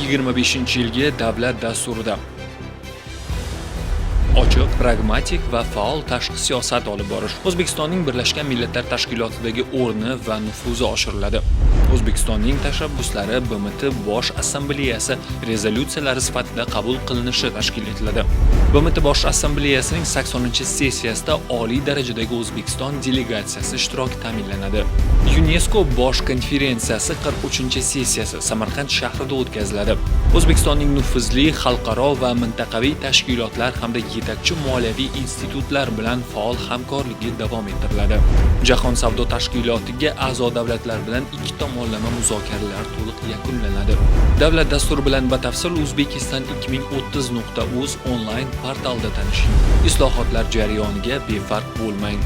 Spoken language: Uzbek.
2025-yilgi davlat dasturida ochiq, pragmatik va faol tashqi siyosat olib borish, O'zbekistonning Birlashgan Millatlar Tashkilotidagi o'rni va nufuzi oshiriladi. O'zbekistonning tashabbuslari BMT Bosh Assambleyasi rezolyutsiyalari sifatida qabul qilinishi tashkil etiladi. BMT Bosh Assambleyasining 80-sessiyasida oliy darajadagi O'zbekiston delegatsiyasi ishtiroki ta'minlanadi. UNESCO Bosh konferensiyasi 43-sessiyasi Samarqand shahrida o'tkaziladi. O'zbekistonning nufuzli xalqaro va mintaqaviy tashkilotlar hamda yetakchi moliyaviy institutlar bilan faol hamkorligi davom ettiriladi. Jahon savdo tashkilotiga a'zo davlatlar bilan ikki tomonlama muzokaralar to'liq yakunlanadi. Davlat dasturi bilan batafsil Uzbekistan2030.uz onlayn portalida tanishing. Islohotlar jarayoniga befarq bo'lmang.